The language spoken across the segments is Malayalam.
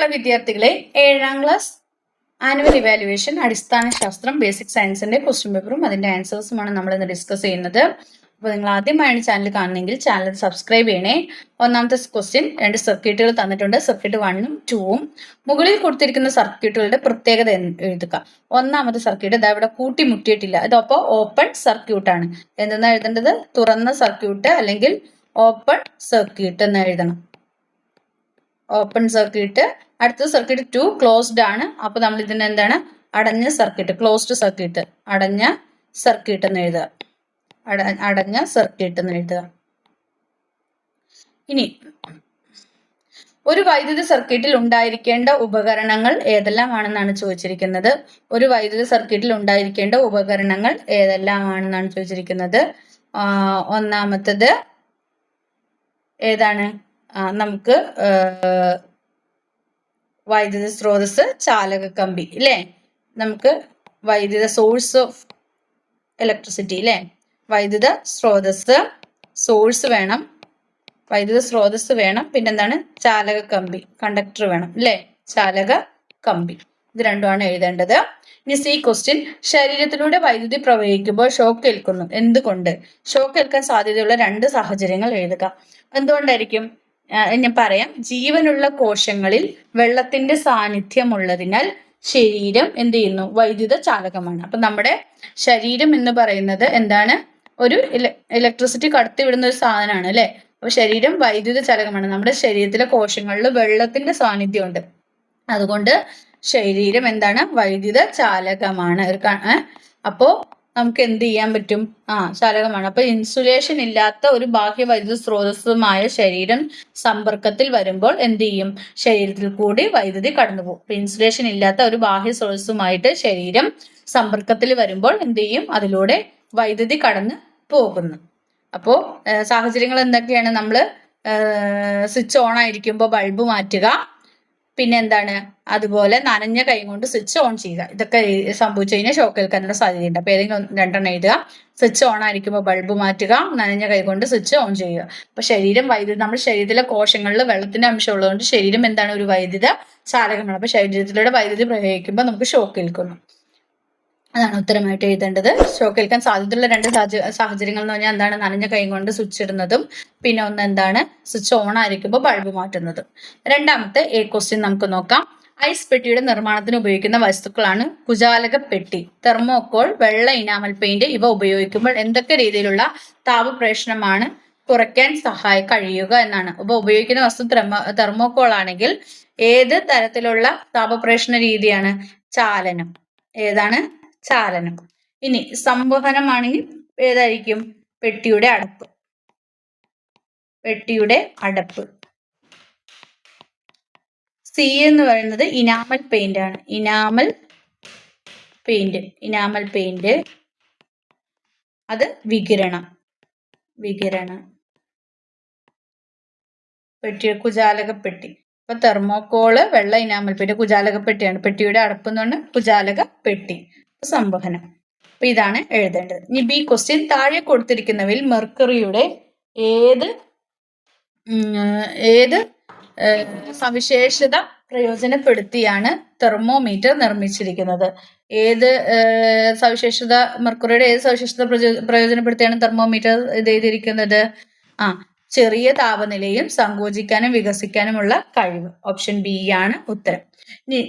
പ്രിയമുള്ള വിദ്യാർത്ഥികളെ, 7ാം ക്ലാസ് ആനുവൽ ഇവാലുവേഷൻ അടിസ്ഥാന ശാസ്ത്രം ബേസിക് സയൻസിന്റെ ക്വസ്റ്റ്യൻ പേപ്പറും അതിന്റെ ആൻസേഴ്സുമാണ് നമ്മൾ ഇന്ന് ഡിസ്കസ് ചെയ്യുന്നത്. അപ്പോൾ നിങ്ങൾ ആദ്യമായാണ് ചാനൽ കാണുന്നതെങ്കിൽ ചാനൽ സബ്സ്ക്രൈബ് ചെയ്യണേ. ഒന്നാമത്തെ ക്വസ്റ്റ്യൻ 2 സർക്യൂട്ടുകൾ തന്നിട്ടുണ്ട്. സർക്യൂട്ട് 1ഉം 2ഉം. മുകളിൽ കൊടുത്തിരിക്കുന്ന സർക്യൂട്ടുകളുടെ പ്രത്യേകത എഴുതുക. ഒന്നാമത്തെ സർക്യൂട്ട് ഇതാ ഇവിടെ കൂട്ടിമുട്ടിയിട്ടില്ല. ഇതപ്പോൾ ഓപ്പൺ സർക്യൂട്ടാണ്. എന്തെന്നാ എഴുതേണ്ടത്? തുറന്ന സർക്യൂട്ട് അല്ലെങ്കിൽ ഓപ്പൺ സർക്യൂട്ട് എന്ന് എഴുതണം. Open circuit. അടുത്ത സർക്യൂട്ട് 2 ക്ലോസ്ഡ് ആണ്. അപ്പൊ നമ്മൾ ഇതിന് എന്താണ്? അടഞ്ഞ സർക്യൂട്ട്, ക്ലോസ്ഡ് സർക്യൂട്ട്, അടഞ്ഞ സർക്യൂട്ട് എന്ന് എഴുതുക. അടഞ്ഞ സർക്യൂട്ട് എന്ന് എഴുതുക. ഇനി ഒരു വൈദ്യുത സർക്യൂട്ടിൽ ഉണ്ടായിരിക്കേണ്ട ഉപകരണങ്ങൾ ഏതെല്ലാമാണെന്നാണ് ചോദിച്ചിരിക്കുന്നത്. ഒരു വൈദ്യുത സർക്യൂട്ടിൽ ഉണ്ടായിരിക്കേണ്ട ഉപകരണങ്ങൾ ഏതെല്ലാമാണെന്നാണ് ചോദിച്ചിരിക്കുന്നത്. ഒന്നാമത്തത് ഏതാണ്? നമുക്ക് വൈദ്യുത സ്രോതസ്, ചാലക കമ്പി അല്ലേ? നമുക്ക് വൈദ്യുത സോഴ്സ് ഓഫ് ഇലക്ട്രിസിറ്റി അല്ലേ? വൈദ്യുത സ്രോതസ്, സോഴ്സ് വേണം, വൈദ്യുത സ്രോതസ് വേണം, പിന്നെന്താണ്? ചാലക കമ്പി, കണ്ടക്ടർ വേണം അല്ലേ? ചാലക കമ്പി. ഇത് രണ്ടുമാണ് എഴുതേണ്ടത്. ഇനി സി ക്വസ്റ്റ്യൻ, ശരീരത്തിലൂടെ വൈദ്യുതി പ്രവഹിക്കുമ്പോൾ ഷോക്ക് ഏൽക്കുന്നു. എന്തുകൊണ്ട്? ഷോക്ക് ഏൽക്കാൻ സാധ്യതയുള്ള 2 സാഹചര്യങ്ങൾ എഴുതുക. എന്തുകൊണ്ടായിരിക്കും? ഞാൻ പറയാം. ജീവനുള്ള കോശങ്ങളിൽ വെള്ളത്തിന്റെ സാന്നിധ്യം ഉള്ളതിനാൽ ശരീരം എന്ത് ചെയ്യുന്നു? വൈദ്യുത ചാലകമാണ്. അപ്പൊ നമ്മുടെ ശരീരം എന്ന് പറയുന്നത് എന്താണ്? ഒരു ഇലക്ട്രിസിറ്റി കടത്തിവിടുന്ന ഒരു സാധനമാണ് അല്ലെ? അപ്പൊ ശരീരം വൈദ്യുത ചാലകമാണ്. നമ്മുടെ ശരീരത്തിലെ കോശങ്ങളിൽ വെള്ളത്തിന്റെ സാന്നിധ്യമുണ്ട്. അതുകൊണ്ട് ശരീരം എന്താണ്? വൈദ്യുത ചാലകമാണ്. അപ്പോ നമുക്ക് എന്ത് ചെയ്യാൻ പറ്റും? ചാലകമാണ്. അപ്പൊ ഇൻസുലേഷൻ ഇല്ലാത്ത ഒരു ബാഹ്യ വൈദ്യുത സ്രോതസ്സുമായ ശരീരം സമ്പർക്കത്തിൽ വരുമ്പോൾ എന്ത് ചെയ്യും? ശരീരത്തിൽ കൂടി വൈദ്യുതി കടന്നുപോകും. അപ്പൊ ഇൻസുലേഷൻ ഇല്ലാത്ത ഒരു ബാഹ്യ സ്രോതസ്സുമായിട്ട് ശരീരം സമ്പർക്കത്തിൽ വരുമ്പോൾ എന്ത് ചെയ്യും? അതിലൂടെ വൈദ്യുതി കടന്ന് പോകുന്നു. അപ്പോ സാഹചര്യങ്ങൾ എന്തൊക്കെയാണ്? നമ്മൾ സ്വിച്ച് ഓൺ ആയിരിക്കുമ്പോൾ ബൾബ് മാറ്റുക, പിന്നെ എന്താണ്? അതുപോലെ നനഞ്ഞ കൈ കൊണ്ട് സ്വിച്ച് ഓൺ ചെയ്യുക. ഇതൊക്കെ സംഭവിച്ചു കഴിഞ്ഞാൽ ഷോക്ക് ഏൽക്കാനുള്ള സാധ്യതയുണ്ട്. അപ്പൊ ഏതെങ്കിലും 2 എഴുതുക. സ്വിച്ച് ഓൺ ആയിരിക്കുമ്പോൾ ബൾബ് മാറ്റുക, നനഞ്ഞ കൈ കൊണ്ട് സ്വിച്ച് ഓൺ ചെയ്യുക. അപ്പൊ ശരീരം വൈദ്യുതി, നമ്മുടെ ശരീരത്തിലെ കോശങ്ങളിൽ വെള്ളത്തിന്റെ അംശം ഉള്ളതുകൊണ്ട് ശരീരം എന്താണ്? ഒരു വൈദ്യുത ചാലകമാണ്. അപ്പൊ ശരീരത്തിലൂടെ വൈദ്യുതി പ്രയോഗിക്കുമ്പോൾ നമുക്ക് ഷോക്ക് ഏൽക്കുന്നു. അതാണ് ഉത്തരമായിട്ട് എഴുതേണ്ടത്. ഷോക്ക് ഏൽക്കാൻ സാധ്യതയുള്ള 2 സാഹചര്യങ്ങൾ എന്ന് പറഞ്ഞാൽ എന്താണ്? നനഞ്ഞ കൈ കൊണ്ട് സ്വിച്ച് ഇടുന്നതും, പിന്നെ ഒന്ന് എന്താണ്? സ്വിച്ച് ഓൺ ആയിരിക്കുമ്പോൾ ബൾബ് മാറ്റുന്നതും. രണ്ടാമത്തെ എ ക്വസ്റ്റ്യൻ നമുക്ക് നോക്കാം. ഐസ് പെട്ടിയുടെ നിർമ്മാണത്തിന് ഉപയോഗിക്കുന്ന വസ്തുക്കളാണ് കുചാലക പെട്ടി, തെർമോക്കോൾ, വെള്ള ഇനാമൽ പെയിന്റ്. ഇവ ഉപയോഗിക്കുമ്പോൾ എന്തൊക്കെ രീതിയിലുള്ള താപപ്രേഷണമാണ് കുറയ്ക്കാൻ കഴിയുക എന്നാണ്. ഇപ്പൊ ഉപയോഗിക്കുന്ന വസ്തു തെർമോക്കോൾ ആണെങ്കിൽ ഏത് തരത്തിലുള്ള താപപ്രേഷണ രീതിയാണ്? ചാലനം. ഏതാണ്? ചാലനം. ഇനി സംവഹനമാണെങ്കിൽ ഏതായിരിക്കും? പെട്ടിയുടെ അടപ്പ്. പെട്ടിയുടെ അടപ്പ്. സി എന്ന് പറയുന്നത് ഇനാമൽ പെയിന്റ് ആണ്. Enamel paint. ഇനാമൽ പെയിന്റ് അത് വികിരണം. വികിരണം. പെട്ടി, കുചാലക പെട്ടി. അപ്പൊ തെർമോക്കോള്, വെള്ള ഇനാമൽ പെയിന്റ് കുചാലക പെട്ടിയാണ്. പെട്ടിയുടെ അടപ്പ് എന്ന് പറഞ്ഞാൽ കുചാലക പെട്ടി. സംവഹനം. അപ്പൊ ഇതാണ് എഴുതേണ്ടത്. ഇനി ബി ക്വസ്റ്റ്യൻ, താഴെ കൊടുത്തിരിക്കുന്നവയിൽ മെർക്കുറിയുടെ ഏത് സവിശേഷത പ്രയോജനപ്പെടുത്തിയാണ് തെർമോമീറ്റർ നിർമ്മിച്ചിരിക്കുന്നത്? ഏത് സവിശേഷത, മെർക്കുറിയുടെ ഏത് സവിശേഷത പ്രയോജനപ്പെടുത്തിയാണ് തെർമോമീറ്റർ ഇത് ചെയ്തിരിക്കുന്നത്? ചെറിയ താപനിലയും സങ്കോചിക്കാനും വികസിക്കാനുമുള്ള കഴിവ്. ഓപ്ഷൻ ബി ആണ് ഉത്തരം. ഇനി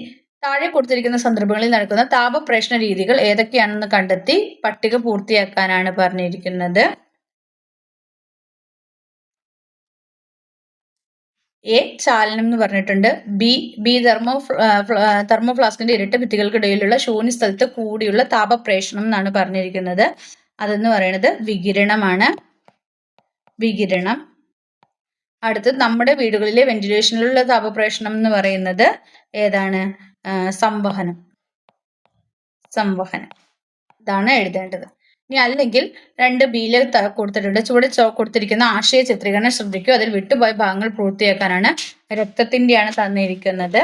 താഴെ കൊടുത്തിരിക്കുന്ന സന്ദർഭങ്ങളിൽ നടക്കുന്ന താപപ്രേഷണ രീതികൾ ഏതൊക്കെയാണെന്ന് കണ്ടെത്തി പട്ടിക പൂർത്തിയാക്കാനാണ് പറഞ്ഞിരിക്കുന്നത്. എ ചാലനം എന്ന് പറഞ്ഞിട്ടുണ്ട്. ബി തെർമോഫ്ലാസ്കിന്റെ ഇരട്ട ഭിത്തികൾക്കിടയിലുള്ള ശൂന്യ സ്ഥലത്ത് കൂടിയുള്ള താപപ്രേഷണം എന്നാണ് പറഞ്ഞിരിക്കുന്നത്. അതെന്ന് പറയുന്നത് വികിരണമാണ്. വികിരണം. അടുത്ത് നമ്മുടെ വീടുകളിലെ വെന്റിലേഷനിലുള്ള താപപ്രേഷണം എന്ന് പറയുന്നത് ഏതാണ്? സംവഹനം. സംവഹനം. ഇതാണ് എഴുതേണ്ടത്. ഇനി അല്ലെങ്കിൽ 2B കൊടുത്തിട്ടുണ്ട്. ചുവടെ കൊടുത്തിരിക്കുന്ന ആശയ ചിത്രീകരണം ശ്രദ്ധിക്കൂ. അതിൽ വിട്ടുപോയ ഭാഗങ്ങൾ പൂർത്തിയാക്കാനാണ്. രക്തത്തിന്റെയാണ് തന്നിരിക്കുന്നത്.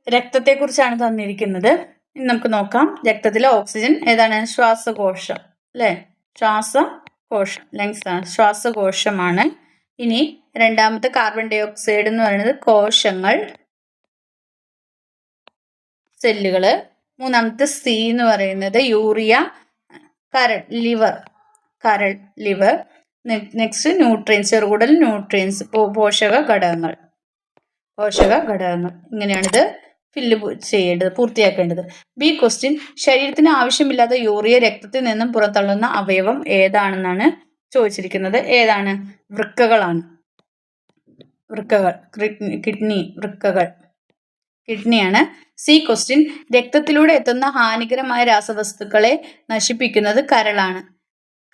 രക്തത്തെക്കുറിച്ചാണ് തന്നിരിക്കുന്നത്. ഇനി നമുക്ക് നോക്കാം. രക്തത്തിലെ ഓക്സിജൻ ഏതാണ്? ശ്വാസകോശം അല്ലെ? ശ്വാസകോശം, ലങ്സ് ആണ്. ശ്വാസകോശമാണ്. ഇനി രണ്ടാമത്തെ കാർബൺ ഡൈ ഓക്സൈഡ് എന്ന് പറയുന്നത് കോശങ്ങൾ, സെല്ലുകള്. മൂന്നാമത്തെ സി എന്ന് പറയുന്നത് യൂറിയ, കരൾ, ലിവർ. നെക്സ്റ്റ് ന്യൂട്രിയൻസ്, ചെറുകുടൽ ന്യൂട്രിയൻസ്, പോഷക ഘടകങ്ങൾ. ഇങ്ങനെയാണിത് പൂർത്തിയാക്കേണ്ടത്. ബി ക്വസ്റ്റ്യൻ, ശരീരത്തിന് ആവശ്യമില്ലാത്ത യൂറിയ രക്തത്തിൽ നിന്നും പുറന്തള്ളുന്ന അവയവം ഏതാണെന്നാണ് ചോദിച്ചിരിക്കുന്നത്. ഏതാണ്? വൃക്കകളാണ്. കിഡ്നിയാണ്. സി ക്വസ്റ്റ്യൻ, രക്തത്തിലൂടെ എത്തുന്ന ഹാനികരമായ രാസവസ്തുക്കളെ നശിപ്പിക്കുന്നത് കരളാണ്.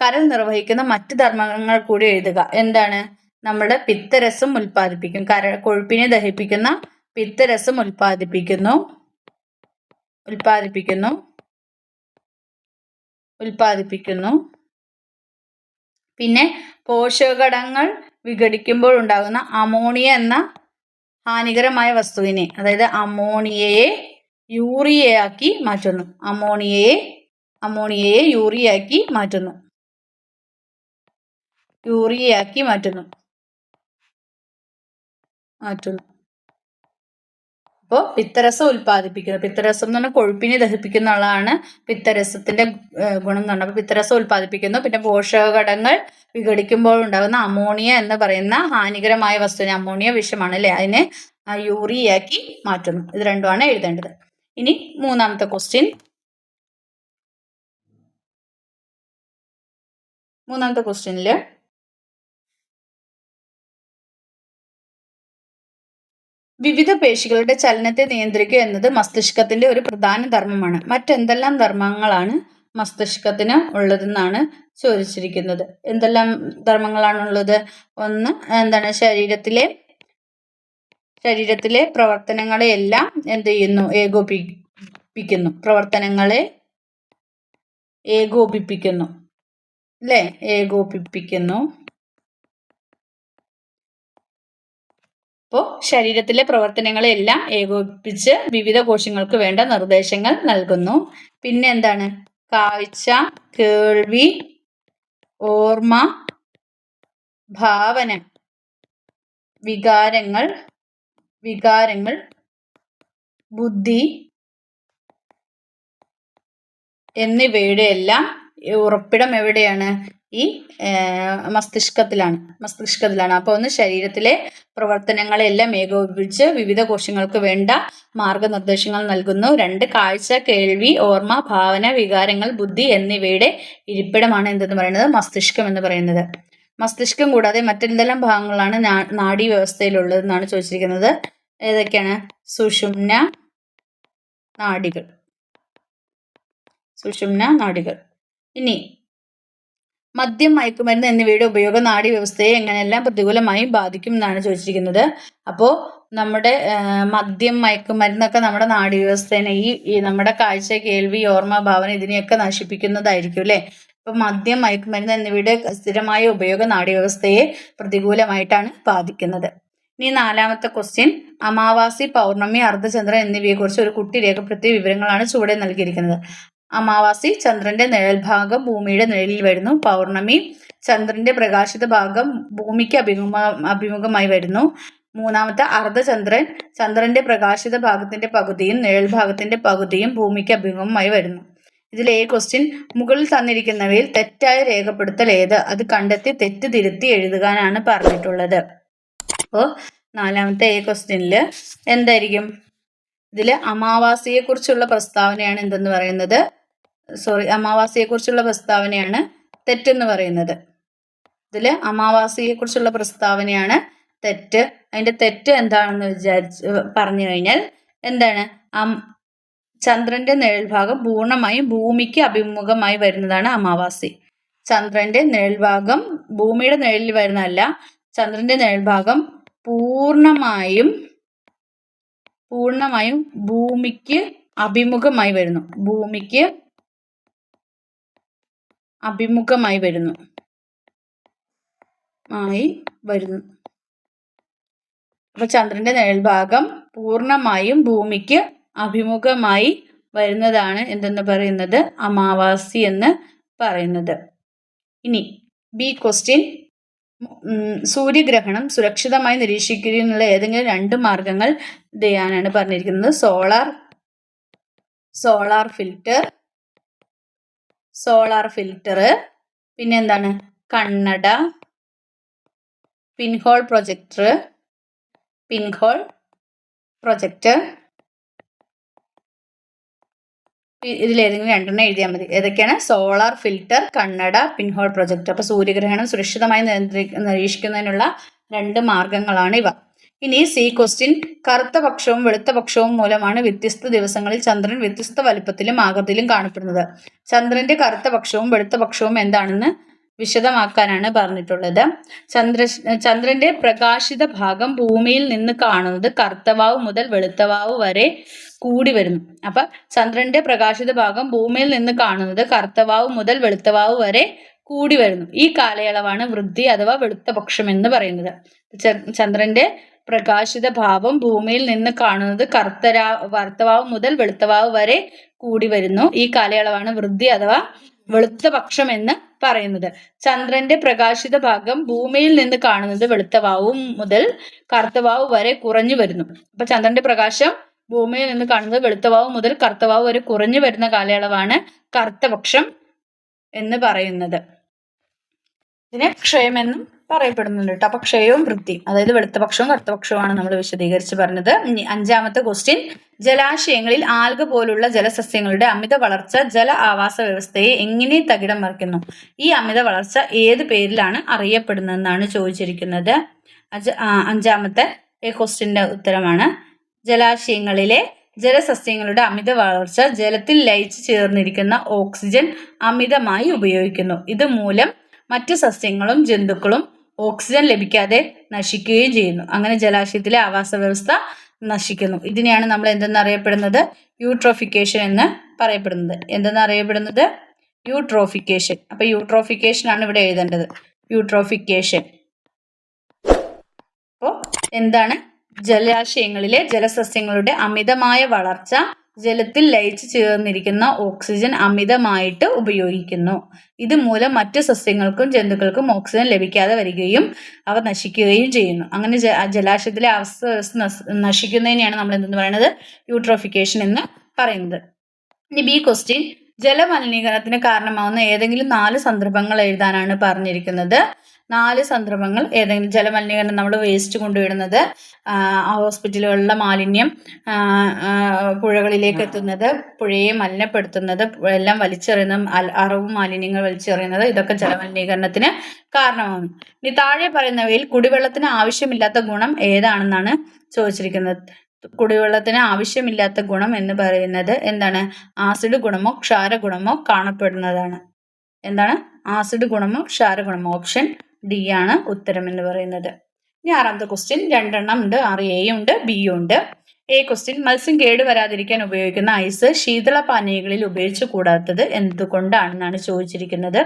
കരൾ നിർവഹിക്കുന്ന മറ്റ് ധർമ്മങ്ങൾ കൂടി എഴുതുക. എന്താണ്? നമ്മുടെ പിത്തരസം ഉൽപ്പാദിപ്പിക്കും. കൊഴുപ്പിനെ ദഹിപ്പിക്കുന്ന പിത്തരസം ഉൽപ്പാദിപ്പിക്കുന്നു. പിന്നെ പോഷകഘടകങ്ങൾ വിഘടിക്കുമ്പോൾ ഉണ്ടാകുന്ന അമോണിയ എന്ന ഹാനികരമായ വസ്തുവിനെ, അതായത് അമോണിയയെ യൂറിയയാക്കി മാറ്റുന്നു. അമോണിയയെ യൂറിയയാക്കി മാറ്റുന്നു. അപ്പോൾ പിത്തരസം ഉൽപ്പാദിപ്പിക്കുന്നത്, പിത്തരസം എന്ന് പറഞ്ഞാൽ കൊഴുപ്പിനെ ദഹിപ്പിക്കുന്ന ആളാണ് പിത്തരസത്തിന്റെ ഗുണം എന്ന് പറഞ്ഞാൽ. അപ്പോൾ പിത്തരസം ഉൽപ്പാദിപ്പിക്കുന്നു. പിന്നെ പോഷകഘടകങ്ങൾ വിഘടിക്കുമ്പോൾ ഉണ്ടാകുന്ന അമോണിയ എന്ന് പറയുന്ന ഹാനികരമായ വസ്തുവിനെ, അമോണിയ വിഷമാണ് അല്ലെ, അതിനെ യൂറിയയാക്കി മാറ്റുന്നു. ഇത് രണ്ടുമാണ് എഴുതേണ്ടത്. ഇനി മൂന്നാമത്തെ ക്വസ്റ്റ്യൻ. മൂന്നാമത്തെ ക്വസ്റ്റ്യനില് വിവിധ പേശികളുടെ ചലനത്തെ നിയന്ത്രിക്കുക എന്നത് മസ്തിഷ്കത്തിന്റെ ഒരു പ്രധാന ധർമ്മമാണ്. മറ്റെന്തെല്ലാം ധർമ്മങ്ങളാണ് മസ്തിഷ്കത്തിന് ഉള്ളതെന്നാണ് ചോദിച്ചിരിക്കുന്നത്. എന്തെല്ലാം ധർമ്മങ്ങളാണുള്ളത്? ഒന്ന് എന്താണ്? ശരീരത്തിലെ പ്രവർത്തനങ്ങളെയെല്ലാം എന്ത് ചെയ്യുന്നു? ഏകോപിപ്പിക്കുന്നു. അല്ലേ? ഏകോപിപ്പിക്കുന്നു. അപ്പോൾ ശരീരത്തിലെ പ്രവർത്തനങ്ങളെല്ലാം ഏകോപിപ്പിച്ച് വിവിധ കോശങ്ങൾക്ക് വേണ്ട നിർദ്ദേശങ്ങൾ നൽകുന്നു. പിന്നെ എന്താണ്? കാഴ്ച, കേൾവി, ഓർമ്മ, ഭാവന, വികാരങ്ങൾ, ബുദ്ധി എന്നിവയുടെ എല്ലാം ഉറപ്പിടം എവിടെയാണ്? ഈ മസ്തിഷ്കത്തിലാണ്. അപ്പോൾ ഒന്ന് ശരീരത്തിലെ പ്രവർത്തനങ്ങളെല്ലാം ഏകോപിപ്പിച്ച് വിവിധ കോശങ്ങൾക്ക് വേണ്ട മാർഗനിർദ്ദേശങ്ങൾ നൽകുന്നു. 2 കാഴ്ച, കേൾവി, ഓർമ്മ, ഭാവന, വികാരങ്ങൾ, ബുദ്ധി എന്നിവയുടെ ഇരിപ്പിടമാണ് എന്തെന്ന് പറയുന്നത്? മസ്തിഷ്കം എന്ന് പറയുന്നത്. മസ്തിഷ്കം കൂടാതെ മറ്റെന്തെല്ലാം ഭാഗങ്ങളാണ് നാഡീ വ്യവസ്ഥയിലുള്ളതെന്നാണ് ചോദിച്ചിരിക്കുന്നത്. ഏതൊക്കെയാണ്? സുഷുമ്ന നാഡികൾ. ഇനി മദ്യം, മയക്കുമരുന്ന് എന്നിവയുടെ ഉപയോഗം നാഡീവ്യവസ്ഥയെ എങ്ങനെയെല്ലാം പ്രതികൂലമായി ബാധിക്കും എന്നാണ് ചോദിച്ചിരിക്കുന്നത്. അപ്പോൾ നമ്മുടെ മദ്യം, മയക്കുമരുന്നൊക്കെ നമ്മുടെ നാഡീവ്യവസ്ഥേനെ, ഈ നമ്മുടെ കാഴ്ച, കേൾവി, ഓർമ്മ, ഭാവന ഇതിനെയൊക്കെ നശിപ്പിക്കുന്നതായിരിക്കും അല്ലേ. ഇപ്പം മദ്യം, മയക്കുമരുന്ന് എന്നിവയുടെ സ്ഥിരമായ ഉപയോഗം നാഡീവ്യവസ്ഥയെ പ്രതികൂലമായിട്ടാണ് ബാധിക്കുന്നത്. ഇനി നാലാമത്തെ ക്വസ്റ്റ്യൻ. അമാവാസി, പൗർണമി, അർദ്ധചന്ദ്രൻ എന്നിവയെക്കുറിച്ച് ഒരു കുട്ടി രേഖപ്പെടുത്തിയ വിവരങ്ങളാണ് ചുവടെ നൽകിയിരിക്കുന്നത്. അമാവാസി ചന്ദ്രന്റെ നിഴൽ ഭാഗം ഭൂമിയുടെ നിഴലിൽ വരുന്നു. പൗർണമി ചന്ദ്രന്റെ പ്രകാശിത ഭാഗം ഭൂമിക്ക് അഭിമുഖമായി വരുന്നു. മൂന്നാമത്തെ അർദ്ധചന്ദ്രൻ ചന്ദ്രന്റെ പ്രകാശിത ഭാഗത്തിന്റെ പകുതിയും നിഴൽ ഭാഗത്തിന്റെ പകുതിയും ഭൂമിക്ക് അഭിമുഖമായി വരുന്നു. ഇതിലെ ക്വസ്റ്റ്യൻ, മുകളിൽ തന്നിരിക്കുന്നവയിൽ തെറ്റായ രേഖപ്പെടുത്തൽ ഏത്? അത് കണ്ടെത്തി തെറ്റ് തിരുത്തി എഴുതുവാനാണ് പറഞ്ഞിട്ടുള്ളത്. അപ്പോൾ നാലാമത്തെ ക്വസ്റ്റ്യനിൽ എന്തായിരിക്കും? ഇതിൽ അമാവാസിയെക്കുറിച്ചുള്ള പ്രസ്താവനയാണ് എന്തെന്ന് പറയുന്നത്? അമാവാസിയെക്കുറിച്ചുള്ള പ്രസ്താവനയാണ് തെറ്റെന്ന് പറയുന്നത്. ഇതിൽ അമാവാസിയെക്കുറിച്ചുള്ള പ്രസ്താവനയാണ് തെറ്റ്. അതിന്റെ തെറ്റ് എന്താണെന്ന് പറഞ്ഞു കഴിഞ്ഞാൽ എന്താണ്? ചന്ദ്രന്റെ നിഴൽ ഭാഗം പൂർണ്ണമായും ഭൂമിക്ക് അഭിമുഖമായി വരുന്നതാണ് അമാവാസി. ചന്ദ്രന്റെ നിഴൽ ഭാഗം ഭൂമിയുടെ നിഴലിൽ വരുന്നതല്ല. ചന്ദ്രന്റെ നിഴൽ ഭാഗം പൂർണ്ണമായും ഭൂമിക്ക് അഭിമുഖമായി വരുന്നു. അപ്പൊ ചന്ദ്രന്റെ നിഴൽ ഭാഗം പൂർണ്ണമായും ഭൂമിക്ക് അഭിമുഖമായി വരുന്നതാണ് എന്തെന്ന് പറയുന്നത്? അമാവാസി എന്ന് പറയുന്നത്. ഇനി ബി ക്വസ്റ്റ്യൻ. സൂര്യഗ്രഹണം സുരക്ഷിതമായി നിരീക്ഷിക്കുന്നതിനുള്ള ഏതെങ്കിലും 2 മാർഗങ്ങൾ ഇത് ചെയ്യാനാണ് പറഞ്ഞിരിക്കുന്നത്. സോളാർ ഫിൽറ്റർ, പിന്നെ എന്താണ്, കണ്ണട, പിൻഹോൾ പ്രൊജക്ടർ, ഇതിലേതെങ്കിലും 2 എഴുതിയാൽ മതി. ഏതൊക്കെയാണ്? സോളാർ ഫിൽറ്റർ, കണ്ണട, പിൻഹോൾ പ്രൊജക്ടർ. അപ്പോൾ സൂര്യഗ്രഹണം സുരക്ഷിതമായി നിരീക്ഷിക്കുന്നതിനുള്ള 2 മാർഗങ്ങളാണ് ഇവ. ഇനി സി ക്വസ്റ്റ്യൻ, കറുത്ത പക്ഷവും വെളുത്ത പക്ഷവും മൂലമാണ് വ്യത്യസ്ത ദിവസങ്ങളിൽ ചന്ദ്രൻ വ്യത്യസ്ത വലുപ്പത്തിലും ആകൃതിയിലും കാണപ്പെടുന്നത്. ചന്ദ്രന്റെ കറുത്ത പക്ഷവും വെളുത്ത പക്ഷവും എന്താണെന്ന് വിശദമാക്കാനാണ് പറഞ്ഞിട്ടുള്ളത്. ചന്ദ്രന്റെ പ്രകാശിത ഭാഗം ഭൂമിയിൽ നിന്ന് കാണുന്നത് കറുത്തവാവ് മുതൽ വെളുത്തവാവ് വരെ കൂടി വരുന്നു. അപ്പൊ ചന്ദ്രന്റെ പ്രകാശിത ഭാഗം ഭൂമിയിൽ നിന്ന് കാണുന്നത് കറുത്തവാവ് മുതൽ വെളുത്തവാവ് വരെ കൂടി വരുന്നു. ഈ കാലയളവാണ് വൃദ്ധി അഥവാ വെളുത്ത പക്ഷം എന്ന് പറയുന്നത്. ചന്ദ്രന്റെ പ്രകാശിത ഭാവം ഭൂമിയിൽ നിന്ന് കാണുന്നത് കറുത്തവാവ് മുതൽ വെളുത്തവാവ് വരെ കൂടി വരുന്നു. ഈ കാലയളവാണ് വൃദ്ധി അഥവാ വെളുത്ത പക്ഷം എന്ന് പറയുന്നത്. ചന്ദ്രന്റെ പ്രകാശിത ഭാഗം ഭൂമിയിൽ നിന്ന് കാണുന്നത് വെളുത്തവാവ് മുതൽ കറുത്തവാവ് വരെ കുറഞ്ഞു വരുന്നു. അപ്പൊ ചന്ദ്രന്റെ പ്രകാശം ഭൂമിയിൽ നിന്ന് കാണുന്നത് വെളുത്തവാവ് മുതൽ കറുത്തവാവ് വരെ കുറഞ്ഞു വരുന്ന കാലയളവാണ് കറുത്തപക്ഷം എന്ന് പറയുന്നത്. ഇതിനെ ക്ഷയമെന്നും പറയപ്പെടുന്നുണ്ട് കേട്ടോ. അപ്പൊ ക്ഷയവും വൃത്തിയും, അതായത് വെളുത്തപക്ഷവും കറുത്തപക്ഷവുമാണ് നമ്മൾ വിശദീകരിച്ച് പറഞ്ഞത്. ഇനി 5ാമത്തെ ക്വസ്റ്റ്യൻ, ജലാശയങ്ങളിൽ ആൽഗ പോലുള്ള ജലസസ്യങ്ങളുടെ അമിത വളർച്ച ജല ആവാസ വ്യവസ്ഥയെ എങ്ങനെ തകിടം മറിക്കുന്നു? ഈ അമിത വളർച്ച ഏത് പേരിലാണ് അറിയപ്പെടുന്നതെന്നാണ് ചോദിച്ചിരിക്കുന്നത്. 5ാമത്തെ ക്വസ്റ്റ്യന്റെ ഉത്തരമാണ് ജലാശയങ്ങളിലെ ജലസസ്യങ്ങളുടെ അമിത വളർച്ച ജലത്തിൽ ലയിച്ചു ചേർന്നിരിക്കുന്ന ഓക്സിജൻ അമിതമായി ഉപയോഗിക്കുന്നു. ഇതുമൂലം മറ്റു സസ്യങ്ങളും ജന്തുക്കളും ഓക്സിജൻ ലഭിക്കാതെ നശിക്കുകയും ചെയ്യുന്നു. അങ്ങനെ ജലാശയത്തിലെ ആവാസ വ്യവസ്ഥ നശിക്കുന്നു. ഇതിനെയാണ് നമ്മൾ എന്തെന്നറിയപ്പെടുന്നത്? യൂട്രോഫിക്കേഷൻ എന്ന് പറയപ്പെടുന്നത്. എന്തെന്നറിയപ്പെടുന്നത്? യൂട്രോഫിക്കേഷൻ. അപ്പൊ യൂട്രോഫിക്കേഷൻ ആണ് ഇവിടെ എഴുതേണ്ടത്. യൂട്രോഫിക്കേഷൻ. അപ്പോൾ എന്താണ്? ജലാശയങ്ങളിലെ ജലസസ്യങ്ങളുടെ അമിതമായ വളർച്ച ജലത്തിൽ ലയിച്ചു ചേർന്നിരിക്കുന്ന ഓക്സിജൻ അമിതമായിട്ട് ഉപയോഗിക്കുന്നു. ഇതുമൂലം മറ്റു സസ്യങ്ങൾക്കും ജന്തുക്കൾക്കും ഓക്സിജൻ ലഭിക്കാതെ വരികയും അവ നശിക്കുകയും ചെയ്യുന്നു. അങ്ങനെ ജലാശയത്തിലെ അവസ്ഥ നശിക്കുന്നതിനെയാണ് നമ്മൾ എന്തെന്ന് പറയുന്നത്? യൂട്രോഫിക്കേഷൻ എന്ന് പറയുന്നത്. ഇനി ബി ക്വസ്റ്റ്യൻ, ജലമലിനീകരണത്തിന് കാരണമാവുന്ന ഏതെങ്കിലും 4 സന്ദർഭങ്ങൾ എഴുതാനാണ് പറഞ്ഞിരിക്കുന്നത്. 4 സന്ദർഭങ്ങൾ ഏതെങ്കിലും. ജലമലിനീകരണം, നമ്മൾ വേസ്റ്റ് കൊണ്ടുവിടുന്നത്, ഹോസ്പിറ്റലുകളിലെ മാലിന്യം പുഴകളിലേക്ക് എത്തുന്നത്, പുഴയെ മലിനപ്പെടുത്തുന്നത്, എല്ലാം വലിച്ചെറിയുന്നതും അറവ് മാലിന്യങ്ങൾ വലിച്ചെറിയുന്നത്, ഇതൊക്കെ ജലമലിനീകരണത്തിന് കാരണമാകുന്നു. ഇനി താഴെ പറയുന്നവയിൽ കുടിവെള്ളത്തിന് ആവശ്യമില്ലാത്ത ഗുണം ഏതാണെന്നാണ് ചോദിച്ചിരിക്കുന്നത്. കുടിവെള്ളത്തിന് ആവശ്യമില്ലാത്ത ഗുണം എന്ന് പറയുന്നത് എന്താണ്? ആസിഡ് ഗുണമോ ക്ഷാര ഗുണമോ കാണപ്പെടുന്നതാണ്. എന്താണ്? ആസിഡ് ഗുണമോ ക്ഷാര ഗുണമോ. ഓപ്ഷൻ ഡി ആണ് ഉത്തരം എന്ന് പറയുന്നത്. ഇനി 6ാമത്തെ ക്വസ്റ്റ്യൻ, 2 എണ്ണം ഉണ്ട്. 6 എയും ഉണ്ട്, ബിയും ഉണ്ട്. എ ക്വസ്റ്റ്യൻ, മത്സ്യം കേടുവരാതിരിക്കാൻ ഉപയോഗിക്കുന്ന ഐസ് ശീതള പാനീയങ്ങളിൽ ഉപയോഗിച്ചു കൂടാത്തത് എന്തുകൊണ്ടാണെന്നാണ് ചോദിച്ചിരിക്കുന്നത്.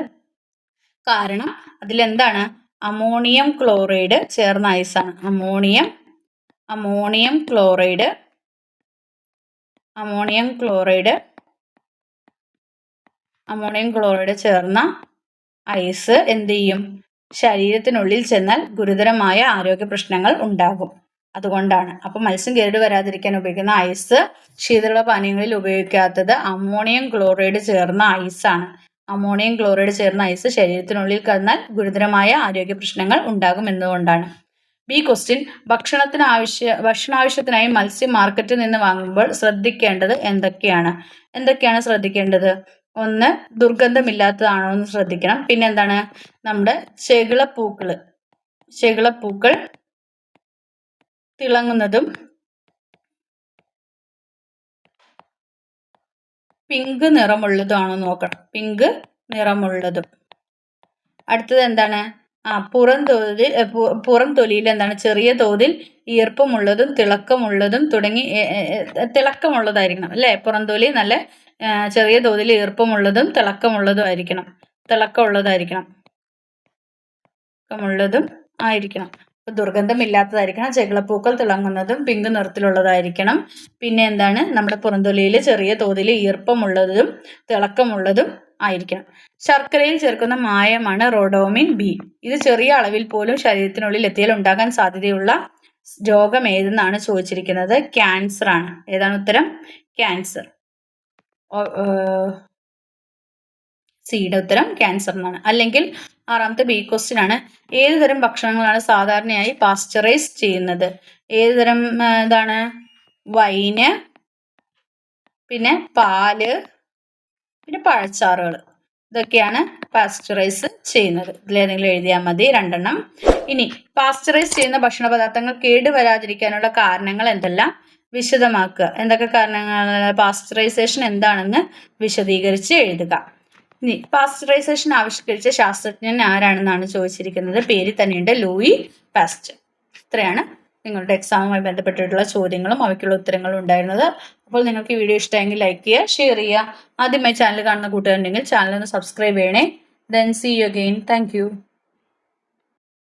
കാരണം അതിലെന്താണ്? അമോണിയം ക്ലോറൈഡ് ചേർന്ന ഐസാണ്. അമോണിയം ക്ലോറൈഡ് ചേർന്ന ഐസ് എന്ത് ചെയ്യും? ശരീരത്തിനുള്ളിൽ ചെന്നാൽ ഗുരുതരമായ ആരോഗ്യ പ്രശ്നങ്ങൾ ഉണ്ടാകും. അതുകൊണ്ടാണ്. അപ്പം മത്സ്യം കേടുവരാതിരിക്കാൻ ഉപയോഗിക്കുന്ന ഐസ് ശീതള പാനീയങ്ങളിൽ ഉപയോഗിക്കാത്തത് അമോണിയം ക്ലോറൈഡ് ചേർന്ന ഐസാണ്. അമോണിയം ക്ലോറൈഡ് ചേർന്ന ഐസ് ശരീരത്തിനുള്ളിൽ കടന്നാൽ ഗുരുതരമായ ആരോഗ്യ പ്രശ്നങ്ങൾ ഉണ്ടാകും എന്നുകൊണ്ടാണ്. ബി ക്വസ്റ്റ്യൻ, ഭക്ഷണാവശ്യത്തിനായി മത്സ്യം മാർക്കറ്റിൽ നിന്ന് വാങ്ങുമ്പോൾ ശ്രദ്ധിക്കേണ്ടത് എന്തൊക്കെയാണ് ശ്രദ്ധിക്കേണ്ടത്? 1, ദുർഗന്ധമില്ലാത്തതാണോ എന്ന് ശ്രദ്ധിക്കണം. പിന്നെ എന്താണ്? നമ്മുടെ ചെകിളപ്പൂക്കൾ തിളങ്ങുന്നതും പിങ്ക് നിറമുള്ളതാണോ നോക്കണം. പിങ്ക് നിറമുള്ളതും. അടുത്തത് എന്താണ്? പുറം തൊലിയിൽ എന്താണ്? ചെറിയ തോതിൽ ഈർപ്പമുള്ളതും തിളക്കമുള്ളതായിരിക്കണം അല്ലേ? പുറം തൊലി നല്ല ചെറിയ തോതിൽ ഈർപ്പമുള്ളതും തിളക്കമുള്ളതും ആയിരിക്കണം. ദുർഗന്ധമില്ലാത്തതായിരിക്കണം. ചെകിളപ്പൂക്കൾ തിളങ്ങുന്നതും പിങ്ക് നിറത്തിലുള്ളതായിരിക്കണം. പിന്നെ എന്താണ്? നമ്മുടെ പുറംതൊലിയിൽ ചെറിയ തോതിൽ ഈർപ്പമുള്ളതും തിളക്കമുള്ളതും ആയിരിക്കണം. ശർക്കരയിൽ ചേർക്കുന്ന മായമാണ് റോഡോമിൻ ബി. ഇത് ചെറിയ അളവിൽ പോലും ശരീരത്തിനുള്ളിൽ എത്തിയാൽ ഉണ്ടാകാൻ സാധ്യതയുള്ള രോഗം ഏതെന്നാണ് ചോദിച്ചിരിക്കുന്നത്. ക്യാൻസർ ആണ്. ഏതാണ് ഉത്തരം? ക്യാൻസർ. സിയുടെ ഉത്തരം ക്യാൻസർ എന്നാണ്. അല്ലെങ്കിൽ 6ാമത്തെ ബി ക്വസ്റ്റ്യൻ ആണ്. ഏത് തരം ഭക്ഷണങ്ങളാണ് സാധാരണയായി പാസ്ചറൈസ് ചെയ്യുന്നത്? ഏത് തരം ഇതാണ്? വൈന്, പിന്നെ പാല്, പിന്നെ പഴച്ചാറുകൾ. ഇതൊക്കെയാണ് പാസ്ചറൈസ് ചെയ്യുന്നത്. ഇതിലേതെങ്കിലും എഴുതിയാൽ മതി, 2 ഇനി പാസ്ചറൈസ് ചെയ്യുന്ന ഭക്ഷണ പദാർത്ഥങ്ങൾ കേടുവരാതിരിക്കാനുള്ള കാരണങ്ങൾ എന്തെല്ലാം വിശദമാക്കുക. എന്തൊക്കെ കാരണങ്ങൾ? പാസ്ചറൈസേഷൻ എന്താണെന്ന് വിശദീകരിച്ച് എഴുതുക. ഇനി പാസ്ചറൈസേഷൻ ആവിഷ്കരിച്ച ശാസ്ത്രജ്ഞൻ ആരാണെന്നാണ് ചോദിച്ചിരിക്കുന്നത്. പേരിൽ തന്നെയുണ്ട്, ലൂയി പാസ്ചർ. ഇത്രയാണ് നിങ്ങളുടെ എക്സാമുമായി ബന്ധപ്പെട്ടിട്ടുള്ള ചോദ്യങ്ങളും അവയ്ക്കുള്ള ഉത്തരങ്ങളും ഉണ്ടായിരുന്നത്. അപ്പോൾ നിങ്ങൾക്ക് ഈ വീഡിയോ ഇഷ്ടമെങ്കിൽ ലൈക്ക് ചെയ്യുക, ഷെയർ ചെയ്യുക. ആദ്യമായി ചാനൽ കാണുന്ന കൂട്ടുകാരുണ്ടെങ്കിൽ ചാനൽ ഒന്ന് സബ്സ്ക്രൈബ് ചെയ്യണേ. Then see you again. Thank U.